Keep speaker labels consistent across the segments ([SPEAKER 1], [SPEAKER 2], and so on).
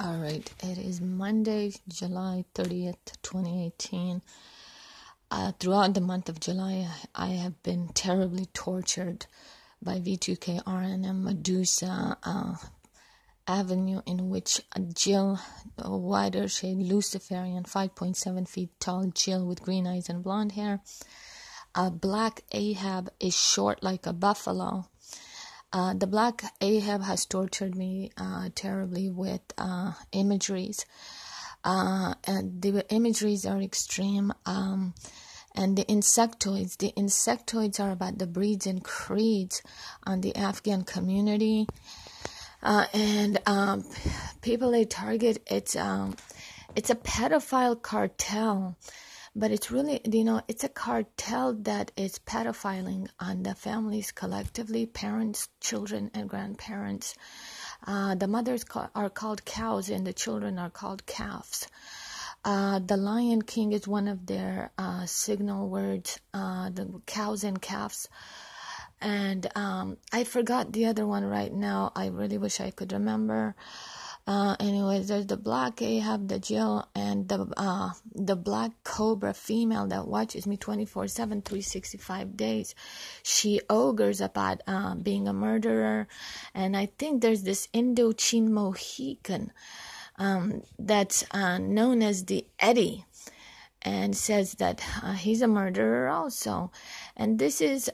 [SPEAKER 1] All right, it is Monday, July 30th, 2018. Throughout the month of July, I have been terribly tortured by V2K RNM Medusa Avenue, in which a Jill, a wider shade Luciferian, 5.7 feet tall Jill with green eyes and blonde hair. Black Ahab is short like a buffalo. The Black Ahab has tortured me terribly with imageries. And the imageries are extreme. And the insectoids are about the breeds and creeds on the Afghan community. And people they target, it's a pedophile cartel. But it's really, it's a cartel that is pedophiling on the families collectively, parents, children, and grandparents. The mothers are called cows and the children are called calves. The Lion King is one of their signal words, the cows and calves. And I forgot the other one right now. I really wish I could remember. Anyways, there's the Black Ahab, the Jill, and the Black Cobra female that watches me 24/7, 365 days. She ogres about being a murderer, and I think there's this Indochine Mohican that's known as the Eddie, and says that he's a murderer also. And this is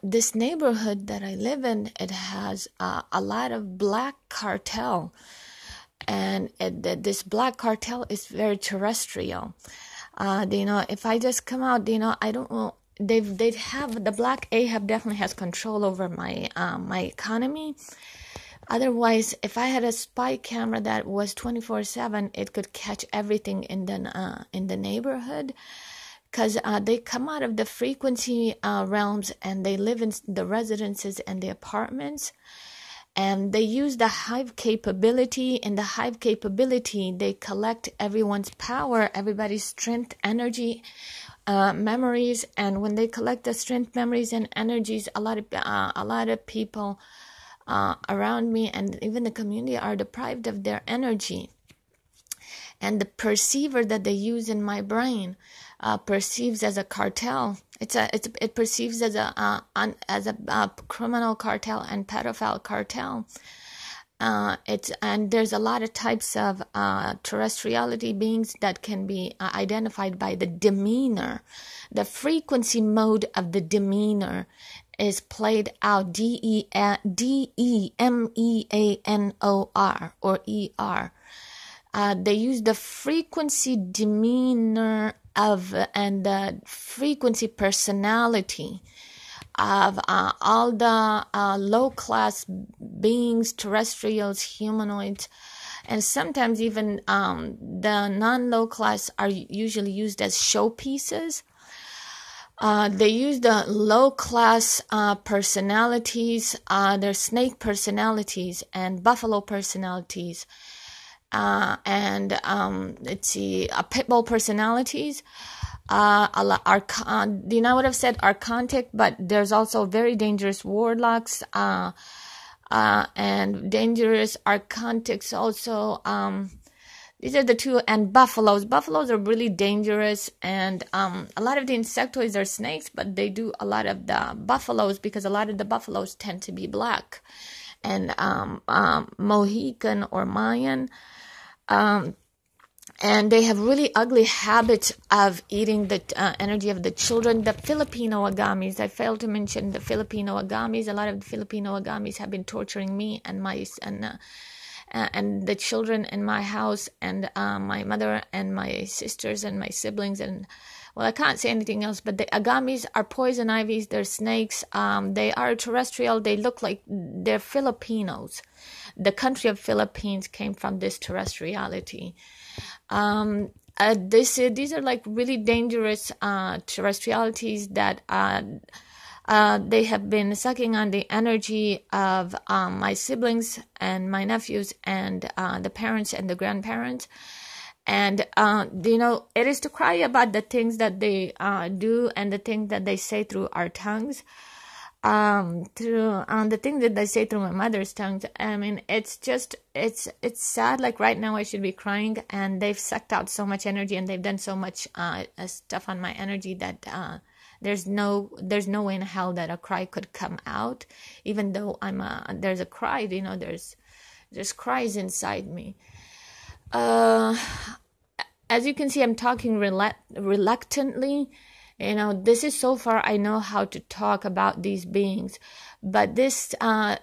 [SPEAKER 1] this neighborhood that I live in. It has a lot of black cartel. And this black cartel is very terrestrial. If I just come out, I don't know. They'd have the Black Ahab definitely has control over my my economy. Otherwise, if I had a spy camera that was 24/7, it could catch everything in the neighborhood. Because they come out of the frequency realms and they live in the residences and the apartments. And they use the hive capability. In the hive capability, they collect everyone's power, everybody's strength, energy, memories. And when they collect the strength, memories, and energies, a lot of people around me and even the community are deprived of their energy. And the perceiver that they use in my brain perceives as a cartel. It perceives as a criminal cartel and pedophile cartel. And there's a lot of types of terrestriality beings that can be identified by the demeanor. The frequency mode of the demeanor is played out DEMEANOR or ER. They use the frequency demeanor of and the frequency personality of all the low-class beings, terrestrials, humanoids, and sometimes even the non-low class are usually used as showpieces. They use the low-class personalities, their snake personalities and buffalo personalities. Let's see, pit bull personalities. I would have said archontic, but there's also very dangerous warlocks, and dangerous archontics also. These are the two, and buffaloes. Buffaloes are really dangerous, and a lot of the insectoids are snakes, but they do a lot of the buffaloes because a lot of the buffaloes tend to be black, and Mohican or Mayan. And they have really ugly habits of eating the energy of the children. The Filipino agamis, I failed to mention the Filipino agamis. A lot of the Filipino agamis have been torturing me and the children in my house, and my mother and my sisters and my siblings. And well, I can't say anything else, but the agamis are poison ivies. They're snakes. They are terrestrial. They look like they're Filipinos. The country of Philippines came from this terrestriality. These are like really dangerous terrestrialities that they have been sucking on the energy of my siblings and my nephews and the parents and the grandparents. And it is to cry about the things that they do and the things that they say through our tongues. through the thing that I say through my mother's tongue. I mean, it's just it's sad. Like right now I should be crying, and they've sucked out so much energy, and they've done so much stuff on my energy that there's no way in hell that a cry could come out, even though there's a cry, you know, there's cries inside me. As you can see, I'm talking reluctantly. You know, this is so far I know how to talk about these beings. But this town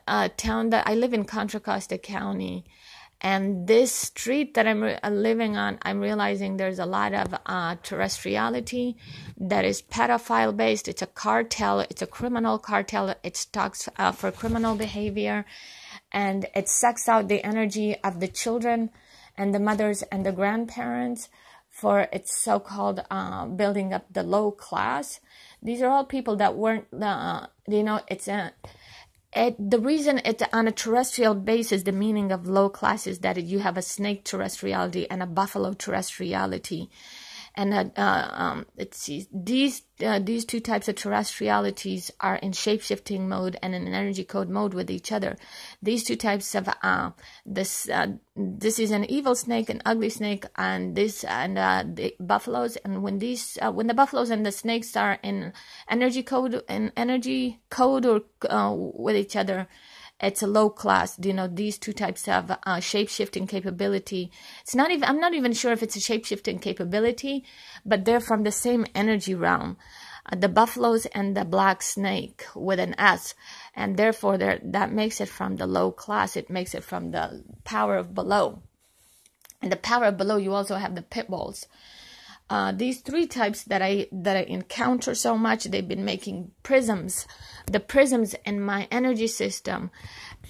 [SPEAKER 1] that I live in, Contra Costa County, and this street that I'm living on, I'm realizing there's a lot of terrestriality that is pedophile based. It's a cartel. It's a criminal cartel. It talks for criminal behavior, and it sucks out the energy of the children and the mothers and the grandparents for its so-called building up the low class. These are all people that weren't, you know, the reason it's on a terrestrial basis, the meaning of low class is that you have a snake terrestriality and a buffalo terrestriality. And these two types of terrestrialities are in shape-shifting mode and in energy code mode with each other. These two types of this is an evil snake, an ugly snake, and the buffaloes. And when the buffaloes and the snakes are in energy code or with each other, it's a low class. You know, these two types of shape-shifting capability. I'm not even sure if it's a shape-shifting capability, but they're from the same energy realm. The buffaloes and the black snake with an S. And therefore, that makes it from the low class. It makes it from the power of below. And the power of below, you also have the pit bulls. These three types that I encounter so much, they've been making prisms, the prisms in my energy system,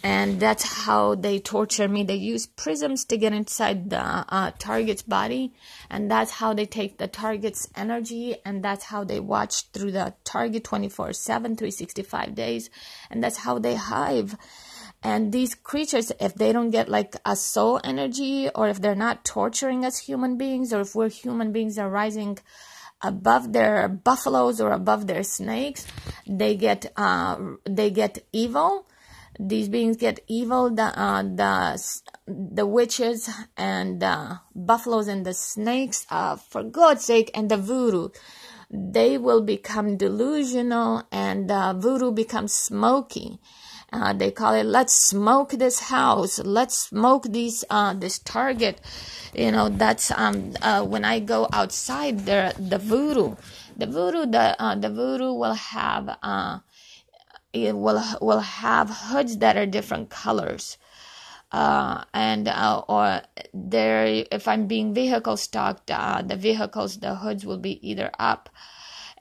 [SPEAKER 1] and that's how they torture me. They use prisms to get inside the target's body, and that's how they take the target's energy, and that's how they watch through the target 24/7, 365 days, and that's how they hive. And these creatures, if they don't get like a soul energy, or if they're not torturing us human beings, or if we're human beings are rising above their buffaloes or above their snakes, they get evil. These beings get evil. The witches and the buffaloes and the snakes, for God's sake, and the voodoo, they will become delusional, and voodoo becomes smoky. They call it, let's smoke this house, let's smoke this target. You know, that's when I go outside there, the voodoo will have it will have hoods that are different colors. Or there, if I'm being vehicle stalked, the hoods will be either up.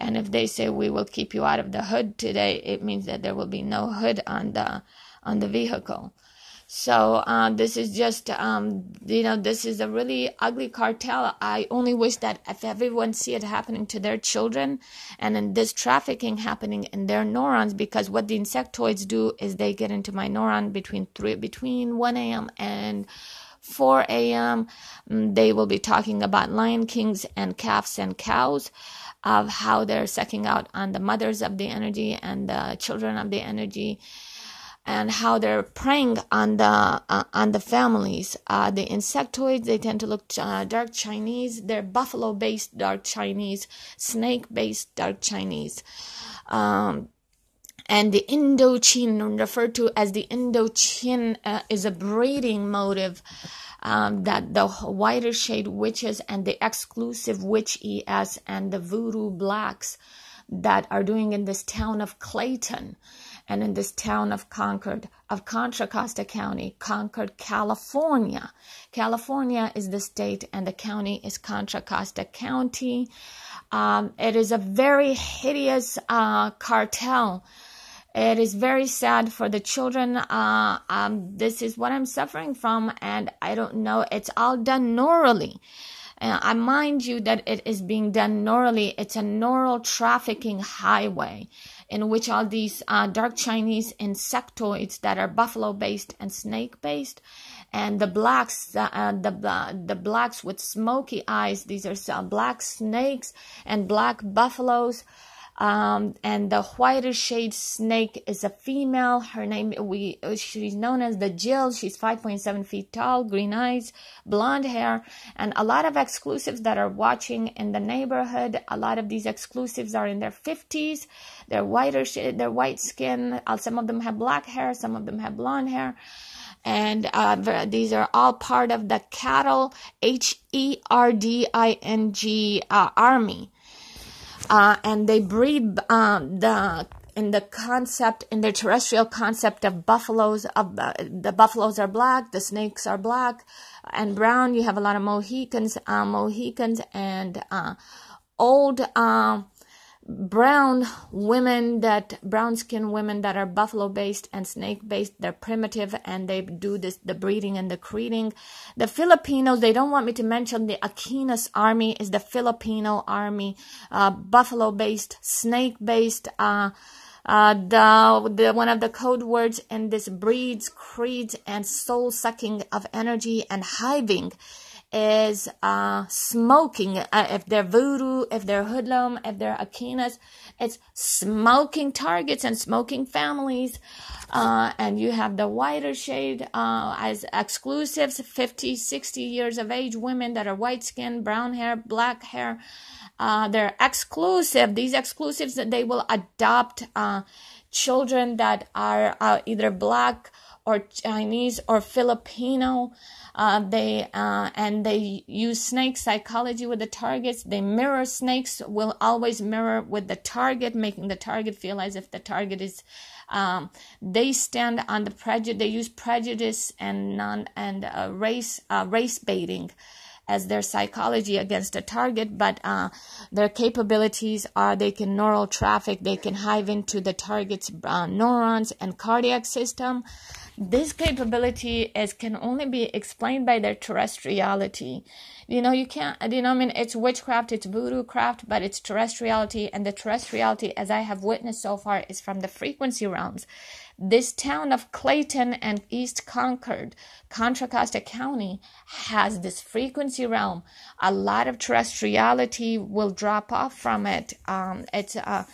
[SPEAKER 1] And if they say we will keep you out of the hood today, it means that there will be no hood on the vehicle. So this is just, you know, this is a really ugly cartel. I only wish that if everyone see it happening to their children, and in this trafficking happening in their neurons, because what the insectoids do is they get into my neuron between 1 a.m. and 4 a.m. They will be talking about lion kings and calves and cows, of how they're sucking out on the mothers of the energy and the children of the energy, and how they're preying on the families. The insectoids, they tend to look dark Chinese. They're buffalo-based dark Chinese, snake-based dark Chinese. And the Indo-Chin, referred to as the Indo-Chin, is a breeding motive. That the whiter shade witches and the exclusive witch ES and the voodoo blacks that are doing in this town of Clayton and in this town of Contra Costa County, Concord, California. California is the state and the county is Contra Costa County. It is a very hideous cartel. It is very sad for the children. This is what I'm suffering from, and I don't know. It's all done neurally. I mind you that it is being done neurally. It's a neural trafficking highway in which all these dark Chinese insectoids that are buffalo-based and snake-based, and the blacks, the blacks with smoky eyes. These are black snakes and black buffaloes. And the whiter shade snake is a female. Her name, she's known as the Jill. She's 5.7 feet tall, green eyes, blonde hair, and a lot of exclusives that are watching in the neighborhood. A lot of these exclusives are in their 50s. They're whiter shade, they're white skin. Some of them have black hair, some of them have blonde hair. And these are all part of the cattle, HERDING army. And they breed in the terrestrial concept of buffaloes. The buffaloes are black, the snakes are black and brown. You have a lot of Mohicans and old brown skin women that are buffalo based and snake based. They're primitive and they do the breeding and the creating. The Filipinos, they don't want me to mention the Aquinas army is the Filipino army, buffalo based, snake based. The one of the code words in this breeds, creeds, and soul sucking of energy and hiving is smoking. If they're voodoo, if they're hoodlum, if they're Aquinas, it's smoking targets and smoking families. And you have the whiter shade as exclusives, 50, 60 years of age women that are white skin, brown hair, black hair. They're exclusive. These exclusives, they will adopt children that are either black or Chinese or Filipino. They use snake psychology with the targets. They mirror snakes, will always mirror with the target, making the target feel as if the target is. They stand on the prejudice. They use prejudice and race baiting as their psychology against a target, but their capabilities are they can neural traffic, they can hive into the target's neurons and cardiac system. This capability can only be explained by their terrestriality. You can't, it's witchcraft, it's voodoo craft, but it's terrestriality, and the terrestriality, as I have witnessed so far, is from the frequency realms. This town of Clayton and East Concord, Contra Costa County, has this frequency realm. A lot of terrestriality will drop off from it. The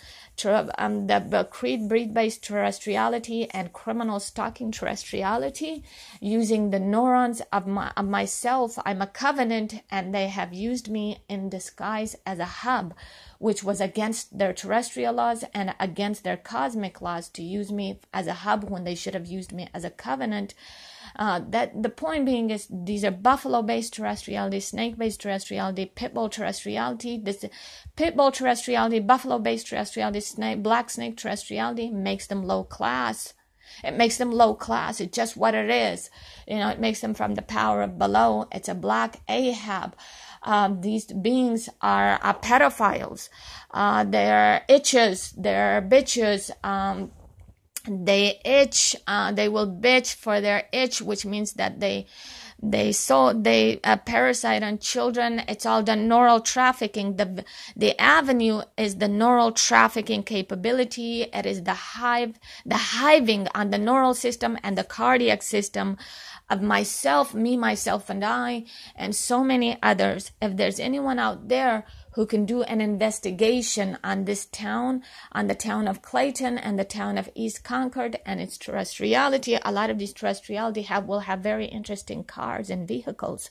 [SPEAKER 1] creed breed-based terrestriality and criminal stalking terrestriality, using the neurons of myself. I'm a covenant, and they have used me in disguise as a hub, which was against their terrestrial laws and against their cosmic laws to use me as a hub when they should have used me as a covenant. That the point being is these are buffalo-based terrestriality, snake-based terrestriality, pitbull terrestriality. This pitbull terrestriality, buffalo-based terrestriality, black snake terrestriality makes them low class. It makes them low class. It's just what it is. It makes them from the power of below. It's a black Ahab. These beings are pedophiles. They're itches. They're bitches. They itch. They will bitch for their itch, which means that they parasite on children. It's all the neural trafficking. The avenue is the neural trafficking capability. It is the hiving on the neural system and the cardiac system of myself, me, myself, and I, and so many others. If there's anyone out there who can do an investigation on this town, on the town of Clayton and the town of East Concord and its terrestriality, a lot of these terrestriality will have very interesting cars and vehicles.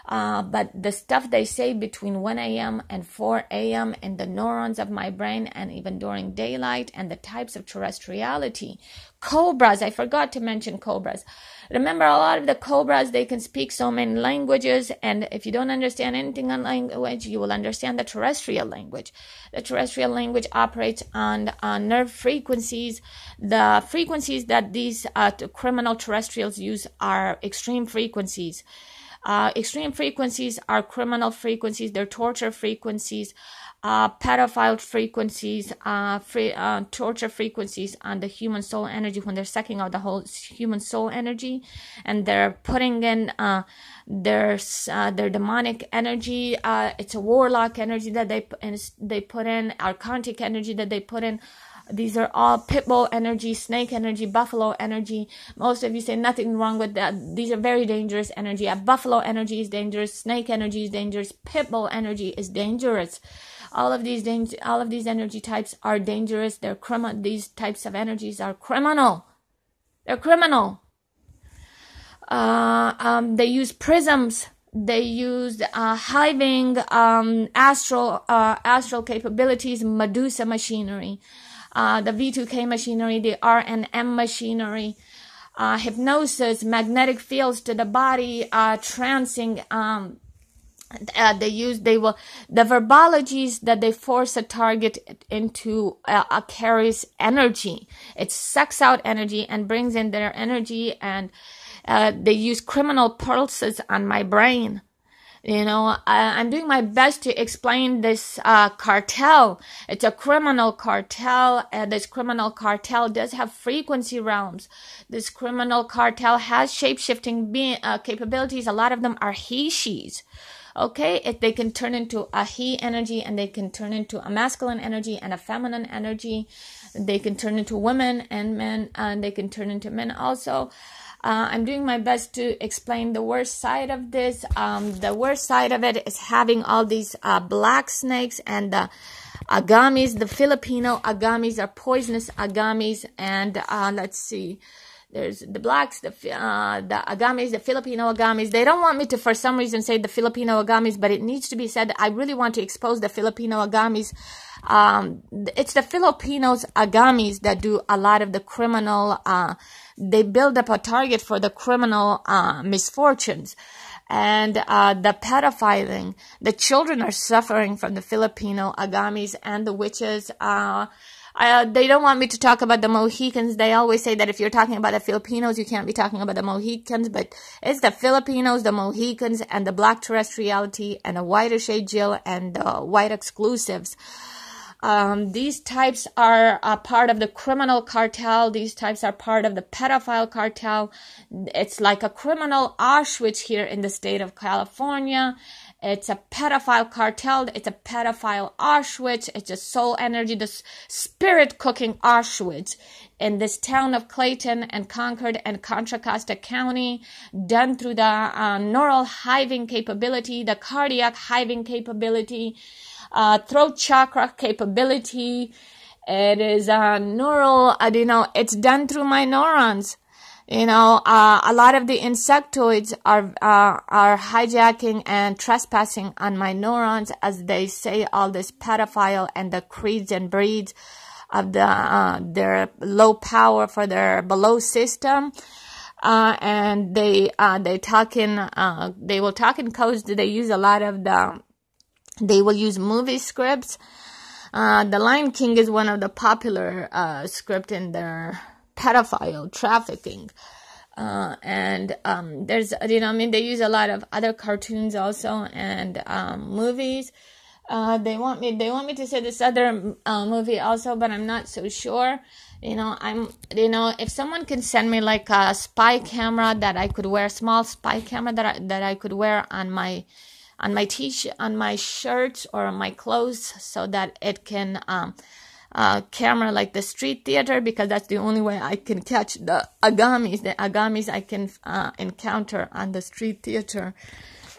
[SPEAKER 1] But the stuff they say between 1 a.m. and 4 a.m. in the neurons of my brain, and even during daylight, and the types of terrestriality. Cobras, I forgot to mention cobras. Remember, a lot of the cobras, they can speak so many languages, and if you don't understand anything on language, you will understand the terrestrial language. The terrestrial language operates on nerve frequencies. The frequencies that these criminal terrestrials use are extreme frequencies. Extreme frequencies are criminal frequencies, they're torture frequencies, pedophile frequencies, torture frequencies on the human soul energy when they're sucking out the whole human soul energy, and they're putting in their demonic energy. It's a warlock energy that they put in, archontic energy that they put in. These are all pit bull energy, snake energy, buffalo energy. Most of you say nothing wrong with that. These are very dangerous energy. Buffalo energy is dangerous. Snake energy is dangerous. Pit bull energy is dangerous. All of these energy types are dangerous. They're criminal. These types of energies are criminal. They're criminal. They use prisms. They use hiving, astral capabilities, Medusa machinery, the V2K machinery, the RNM machinery, hypnosis, magnetic fields to the body, trancing. The verbologies that they force a target into carries energy. It sucks out energy and brings in their energy, and they use criminal pulses on my brain. I'm doing my best to explain this cartel. It's a criminal cartel, and this criminal cartel does have frequency realms. This criminal cartel has shape-shifting capabilities. A lot of them are he-she's. Okay, if they can turn into a he energy, and they can turn into a masculine energy and a feminine energy. They can turn into women and men, and they can turn into men also. I'm doing my best to explain the worst side of this. The worst side of it is having all these black snakes and the agamis. The Filipino agamis are poisonous agamis, and let's see. There's the blacks, the agamis, the Filipino agamis. They don't want me to, for some reason, say the Filipino agamis, but it needs to be said. I really want to expose the Filipino agamis. It's the Filipinos agamis that do a lot of the criminal, they build up a target for the criminal misfortunes. And the pedophiling. The children are suffering from the Filipino agamis and the witches. They don't want me to talk about the Mohicans. They always say that if you're talking about the Filipinos, you can't be talking about the Mohicans. But it's the Filipinos, the Mohicans, and the black terrestriality, and the whiter shade Jill, and the white exclusives. These types are a part of the criminal cartel. These types are part of the pedophile cartel. It's like a criminal Auschwitz here in the state of California. It's a pedophile cartel. It's a pedophile Auschwitz. It's a soul energy, the spirit cooking Auschwitz in this town of Clayton and Concord and Contra Costa County, done through the neural hiving capability, the cardiac hiving capability, throat chakra capability. It is neural, it's done through my neurons. A lot of the insectoids are hijacking and trespassing on my neurons as they say all this pedophile and the creeds and breeds of their low power for their below system. And they will talk in codes. They use a lot of they will use movie scripts. The Lion King is one of the popular script in their pedophile trafficking. There's, they use a lot of other cartoons also, and movies. They want me to say this other movie also, but I'm not so sure. If someone can send me like a spy camera that I could wear, small spy camera that I could wear on my t-shirt, on my shirts or on my clothes, so that it can camera like the street theater, because that's the only way I can catch the agamis. The agamis I can encounter on the street theater,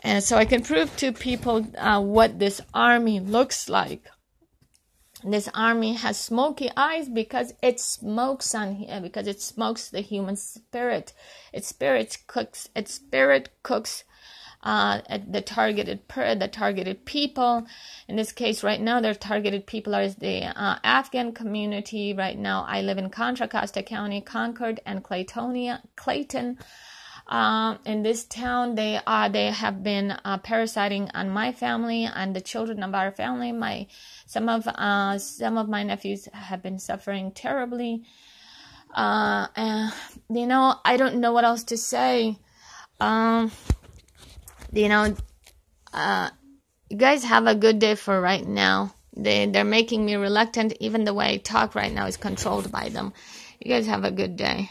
[SPEAKER 1] and so I can prove to people what this army looks like. This army has smoky eyes because it smokes on here, because it smokes the human spirit. Its spirit cooks the targeted people. In this case, right now, their targeted people are the Afghan community. Right now, I live in Contra Costa County, Concord, and Clayton. In this town, they have been parasiting on my family and the children of our family. Some of my nephews have been suffering terribly. I don't know what else to say. You guys have a good day for right now. They're making me reluctant. Even the way I talk right now is controlled by them. You guys have a good day.